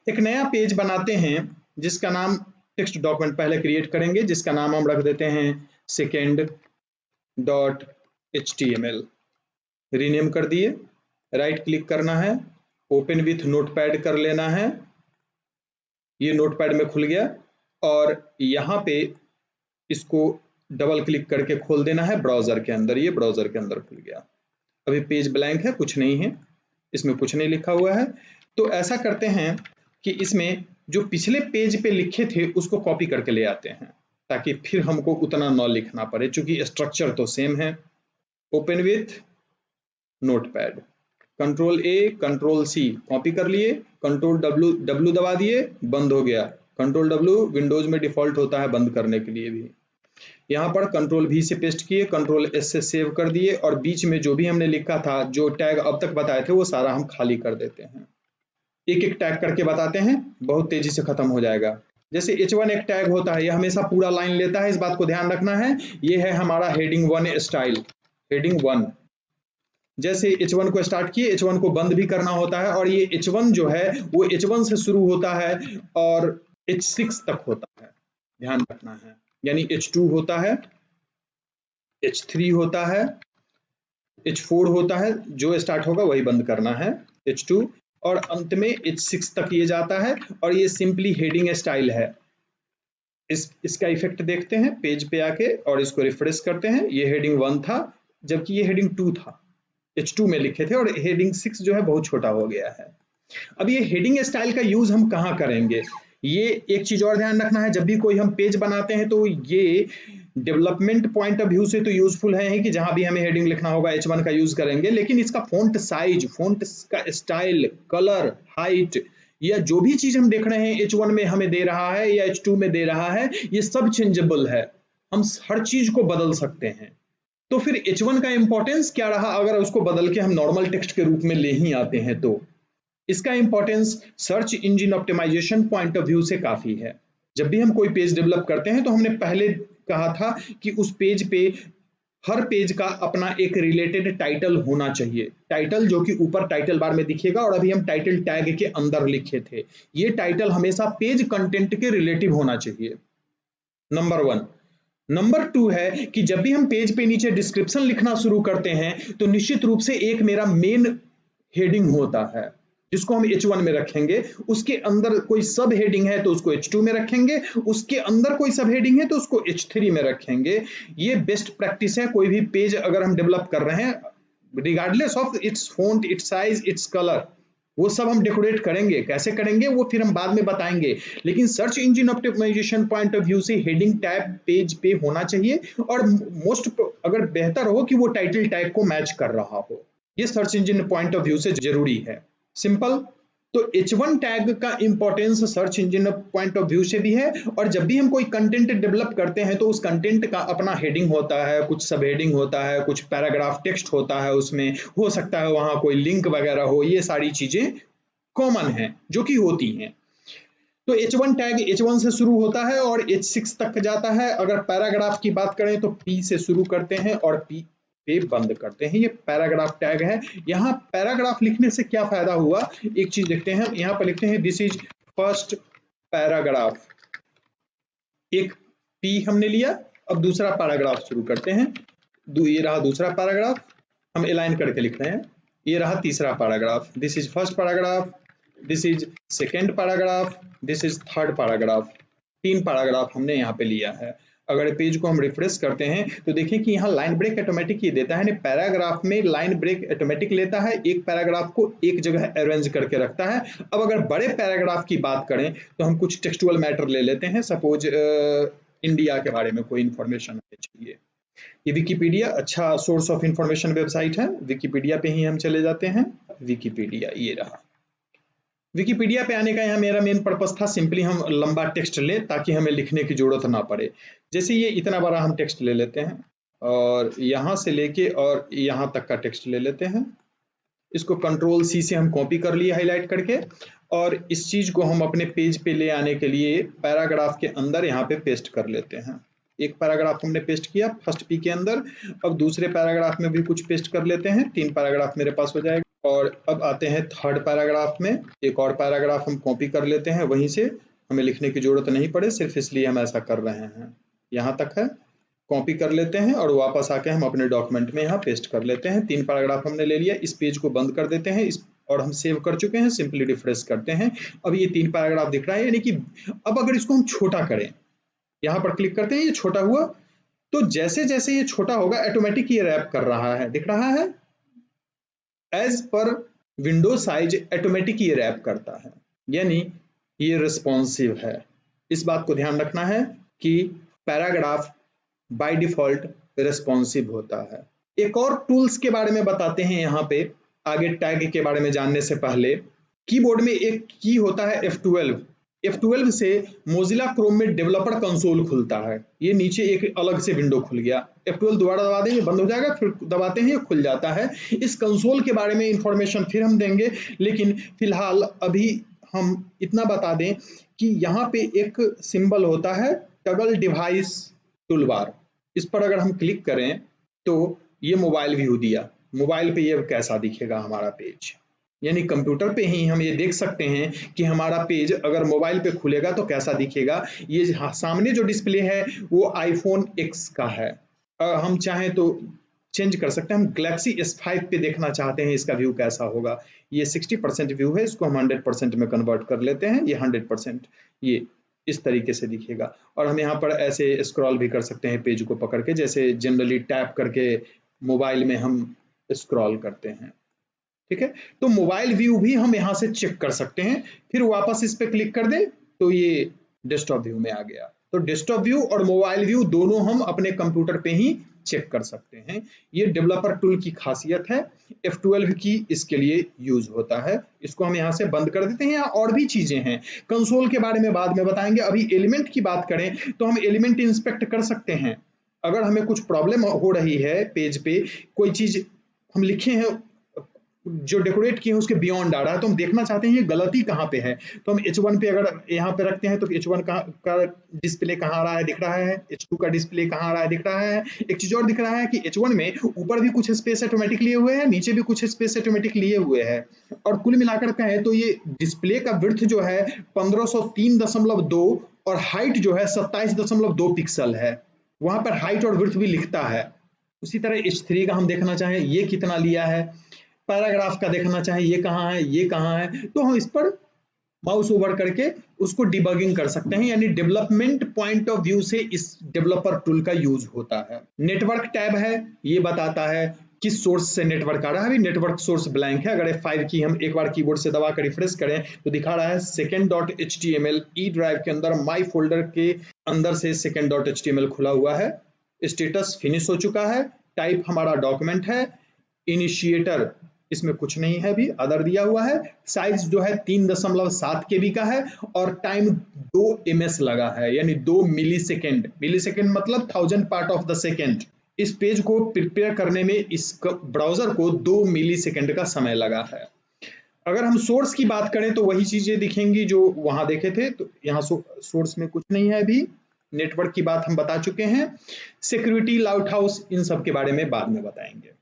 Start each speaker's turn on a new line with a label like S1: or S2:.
S1: एक नया पेज बनाते हैं जिसका नाम टेक्स्ट डॉक्यूमेंट पहले क्रिएट करेंगे, जिसका नाम हम रख देते हैं second.html। रीनेम कर दिए, राइट क्लिक करना है, ओपन विथ नोटपैड कर लेना है। ये नोटपैड में खुल गया और यहाँ पे इसको डबल क्लिक करके खोल देना है ब्राउजर के अंदर। ये ब्राउजर के अंदर खुल गया। अभी पेज ब्लैंक है, कुछ नहीं है, इसमें कुछ नहीं लिखा हुआ है। तो ऐसा करते हैं कि इसमें जो पिछले पेज पे लिखे थे उसको कॉपी करके ले आते हैं ताकि फिर हमको उतना न लिखना पड़े, क्योंकि स्ट्रक्चर तो सेम है। Open with notepad, control A control C copy कर लिए, कंट्रोल डब्ल्यू दबा दिए, बंद हो गया। कंट्रोल डब्ल्यू विंडोज में डिफॉल्ट होता है बंद करने के लिए भी। यहाँ पर कंट्रोल भी से पेस्ट किए, कंट्रोल एस से सेव कर दिए और बीच में जो भी हमने लिखा था, जो टैग अब तक बताए थे, वो सारा हम खाली कर देते हैं। एक एक टैग करके बताते हैं, बहुत तेजी से खत्म हो जाएगा। जैसे H1 एक टैग होता है, यह हमेशा पूरा लाइन लेता है, इस बात को ध्यान रखना है। ये है हमारा हेडिंग 1 स्टाइल, हेडिंग 1। जैसे H1 को स्टार्ट किए, H1 को बंद भी करना होता है और ये H1 जो है वो H1 से शुरू होता है और H6 तक होता है, ध्यान रखना है। यानी H2 होता है, H3 होता है, H4 होता है, जो स्टार्ट होगा वही बंद करना है, H2, और अंत में H6 तक ये जाता है और ये सिंपली हेडिंग स्टाइल है। इसका इफेक्ट देखते हैं पेज पे आके और इसको रिफ्रेश करते हैं। ये हेडिंग 1 था जबकि ये हेडिंग 2 था, H2 में लिखे थे, और हेडिंग 6 जो है बहुत छोटा हो गया है। अब ये हेडिंग स्टाइल का यूज हम कहाँ करेंगे, ये एक चीज और ध्यान रखना है। जब भी कोई हम पेज बनाते हैं तो ये डेवलपमेंट पॉइंट ऑफ व्यू से तो यूजफुल है कि जहां भी हमें हेडिंग लिखना होगा H1 का यूज करेंगे, लेकिन इसका फॉन्ट साइज, फॉन्ट का स्टाइल, कलर, हाइट, या जो भी चीज हम देख रहे हैं H1 में हमें दे रहा है या H2 में दे रहा है, ये सब चेंजेबल है। हम हर चीज को बदल सकते हैं। तो फिर H1 का इंपॉर्टेंस क्या रहा अगर उसको बदल के हम नॉर्मल टेक्स्ट के रूप में ले ही आते हैं तो? इसका importance search engine optimisation point of view से काफी है। जब भी हम कोई पेज डेवलप करते हैं तो हमने पहले कहा था कि उस पेज पे हर पेज का अपना एक रिलेटेड टाइटल होना चाहिए, टाइटल जो कि ऊपर टाइटल बार में दिखेगा, और अभी हम टाइटल टैग के अंदर लिखे थे। ये टाइटल हमेशा पेज कंटेंट के रिलेटिव होना चाहिए, नंबर 1। नंबर 2 है कि जब भी हम पेज पे नीचे डिस्क्रिप्शन लिखना शुरू करते हैं तो निश्चित रूप से एक मेरा मेन हेडिंग होता है जिसको हम H1 में रखेंगे, उसके अंदर कोई सब हेडिंग है तो उसको H2 में रखेंगे, उसके अंदर कोई सब हेडिंग है तो उसको H3 में रखेंगे। ये बेस्ट प्रैक्टिस है। कोई भी पेज अगर हम डेवलप कर रहे हैं, regardless of its font, it's size, its colour, वो सब हम डेकोरेट करेंगे। कैसे करेंगे वो फिर हम बाद में बताएंगे, लेकिन search engine optimisation point of view से हेडिंग टैग पेज पे होना चाहिए, और मोस्ट अगर बेहतर हो कि वो टाइटल टैग को मैच कर रहा हो। ये search engine point of view से जरूरी है। सिंपल। तो H1 टैग का importance search engine point of view से भी है, और जब भी हम कोई कंटेंट डेवलप करते हैं तो उस कंटेंट का अपना हेडिंग होता है, कुछ सब हेडिंग होता है, कुछ पैराग्राफ टेक्स्ट होता है, उसमें हो सकता है वहां कोई लिंक वगैरह हो। ये सारी चीजें कॉमन है जो कि होती हैं। तो H1 टैग H1 से शुरू होता है और H6 तक जाता है। अगर पैराग्राफ की बात करें तो P से शुरू करते हैं और P पे बंद करते हैं। ये पैराग्राफ टैग है। यहाँ पैराग्राफ लिखने से क्या फायदा हुआ, एक चीज देखते हैं। यहाँ पर लिखते हैं दिस इज फर्स्ट पैराग्राफ, एक P हमने लिया। अब दूसरा पैराग्राफ शुरू करते हैं। ये रहा दूसरा पैराग्राफ, हम अलाइन करके लिख रहे हैं। ये रहा तीसरा paragraph, this is first paragraph, this is second paragraph, this is third paragraph. 3 paragraph हमने यहाँ पे लिया है। अगर पेज को हम रिफ्रेश करते हैं तो देखिए कि यहाँ लाइन ब्रेक ऑटोमेटिक ये देता है। पैराग्राफ में लाइन ब्रेक ऑटोमेटिक लेता है, एक पैराग्राफ को एक जगह अरेंज करके रखता है। अब अगर बड़े पैराग्राफ की बात करें तो हम कुछ टेक्सचुअल मैटर ले लेते हैं। सपोज इंडिया के बारे में कोई इंफॉर्मेशन चाहिए। ये विकिपीडिया अच्छा सोर्स ऑफ इंफॉर्मेशन वेबसाइट है, विकिपीडिया पे ही हम चले जाते हैं। विकिपीडिया ये रहा। विकिपीडिया पे आने का यहाँ मेरा मेन पर्पस था, सिंपली हम लंबा टेक्स्ट लें ताकि हमें लिखने की जरूरत ना पड़े। जैसे ये इतना बड़ा हम टेक्स्ट ले लेते हैं और यहाँ से लेके और यहाँ तक का टेक्स्ट ले लेते हैं। इसको कंट्रोल C से हम कॉपी कर लिए हाईलाइट करके, और इस चीज को हम अपने पेज पे ले आने के लिए पैराग्राफ के अंदर यहाँ पे पेस्ट कर लेते हैं। एक पैराग्राफ हमने पेस्ट किया फर्स्ट P के अंदर। अब दूसरे पैराग्राफ में भी कुछ पेस्ट कर लेते हैं। 3 पैराग्राफ मेरे पास हो जाएगा। और अब आते हैं थर्ड पैराग्राफ में। एक और पैराग्राफ हम कॉपी कर लेते हैं, वहीं से हमें लिखने की जरूरत नहीं पड़े, सिर्फ इसलिए हम ऐसा कर रहे हैं। यहाँ तक है, कॉपी कर लेते हैं और वापस आके हम अपने डॉक्यूमेंट में यहाँ पेस्ट कर लेते हैं। 3 पैराग्राफ हमने ले लिया, इस पेज को बंद कर देते हैं और हम सेव कर चुके हैं, सिंपली रिफ्रेश करते हैं। अब ये 3 पैराग्राफ दिख रहा है, यानी कि अब अगर इसको हम छोटा करें, यहाँ पर क्लिक करते हैं, ये छोटा हुआ, तो जैसे जैसे ये छोटा होगा ऑटोमेटिक ये रैप कर रहा है, दिख रहा है, एज पर विंडो साइज ऑटोमेटिक ये रैप करता है, यानी ये रिस्पॉन्सिव है। इस बात को ध्यान रखना है कि पैराग्राफ बाय डिफॉल्ट रिस्पॉन्सिव होता है। एक और टूल्स के बारे में बताते हैं यहाँ पे, आगे टैग के बारे में जानने से पहले। कीबोर्ड में एक की होता है F12। F12 से मोजिला क्रोम में डेवलपर कंसोल खुलता है। ये नीचे एक अलग से विंडो खुल गया, F12 दोबारा दबा देंगे बंद हो जाएगा, फिर दबाते हैं ये खुल जाता है। इस कंसोल के बारे में इंफॉर्मेशन फिर हम देंगे, लेकिन फिलहाल अभी हम इतना बता दें कि यहाँ पे एक सिंबल होता है टगल डिवाइस टूलबार। इस पर अगर हम क्लिक करें तो ये मोबाइल व्यू दिया, मोबाइल पे ये कैसा दिखेगा हमारा पेज, यानी कंप्यूटर पे ही हम ये देख सकते हैं कि हमारा पेज अगर मोबाइल पे खुलेगा तो कैसा दिखेगा। ये सामने जो डिस्प्ले है वो iPhone X का है, हम चाहें तो चेंज कर सकते हैं। हम गैलेक्सी S5 पे देखना चाहते हैं इसका व्यू कैसा होगा। ये 60% व्यू है, इसको हम 100% में कन्वर्ट कर लेते हैं, ये 100%, ये इस तरीके से दिखेगा। और हम यहाँ पर ऐसे स्क्रॉल भी कर सकते हैं पेज को पकड़ के, जैसे जनरली टैप करके मोबाइल में हम स्क्रॉल करते हैं, ठीक है। तो मोबाइल व्यू भी हम यहाँ से चेक कर सकते हैं। फिर वापस इस पे क्लिक कर दें तो ये डेस्कटॉप व्यू में आ गया। तो डेस्कटॉप व्यू और मोबाइल व्यू दोनों हम अपने कंप्यूटर पे ही चेक कर सकते हैं। ये डेवलपर टूल की खासियत है, F12 की इसके लिए यूज होता है। इसको हम यहाँ से बंद कर देते हैं। यहाँ और भी चीजें हैं, कंसोल के बारे में बाद में बताएंगे। अभी एलिमेंट की बात करें तो हम एलिमेंट इंस्पेक्ट कर सकते हैं। अगर हमें कुछ प्रॉब्लम हो रही है, पेज पे कोई चीज हम लिखे हैं जो डेकोरेट किए हैं उसके बियॉन्ड आ रहा है, तो हम देखना चाहते हैं ये गलती कहाँ पे है, तो हम H1 पे अगर यहाँ पे रखते हैं तो H1 का डिस्प्ले कहाँ आ रहा है, दिख रहा है। H2 का डिस्प्ले कहाँ आ रहा है, दिख रहा है। एक चीज और दिख रहा है कि H1 में ऊपर भी कुछ स्पेस ऑटोमेटिक लिए हुए हैं, नीचे भी कुछ स्पेस ऑटोमेटिक लिए हुए हैं, और कुल मिलाकर कहें तो ये डिस्प्ले का विड्थ जो है 1503.2 और हाइट जो है 27.2 पिक्सल है। वहां पर हाइट और विड्थ भी लिखता है। उसी तरह H3 का हम देखना चाहें ये कितना लिया है, पैराग्राफ का देखना चाहें ये कहाँ है, ये कहाँ है, तो हम इस पर माउस ओवर करके उसको डिबगिंग कर सकते हैं। यानी डेवलपमेंट पॉइंट ऑफ व्यू से इस डेवलपर टूल का यूज होता है। नेटवर्क टैब है, ये बताता है किस सोर्स से नेटवर्क आ रहा है। अभी नेटवर्क सोर्स ब्लैंक है। अगर F5 की हम एक बार कीबोर्ड से दबा कर रिफ्रेश करें तो दिखा रहा है second.html ई ड्राइव के अंदर माई फोल्डर के अंदर से second.html खुला हुआ है। स्टेटस फिनिश हो चुका है। टाइप हमारा डॉक्यूमेंट है। इनिशिएटर इसमें कुछ नहीं है, भी अदर दिया हुआ है। साइज जो है 3.7 KB का है और टाइम 2 ms लगा है, यानी 2 मिलीसेकेंड। मिलीसेकेंड मतलब 1000 पार्ट ऑफ द सेकेंड। इस पेज को प्रिपेयर करने में इस ब्राउजर को 2 मिलीसेकेंड का समय लगा है। अगर हम सोर्स की बात करें तो वही चीजें दिखेंगी जो वहां देखे थे। तो यहाँ सोर्स में कुछ नहीं है। अभी नेटवर्क की बात हम बता चुके हैं। सिक्योरिटी, लाइट हाउस, इन सब के बारे में बाद में बताएंगे।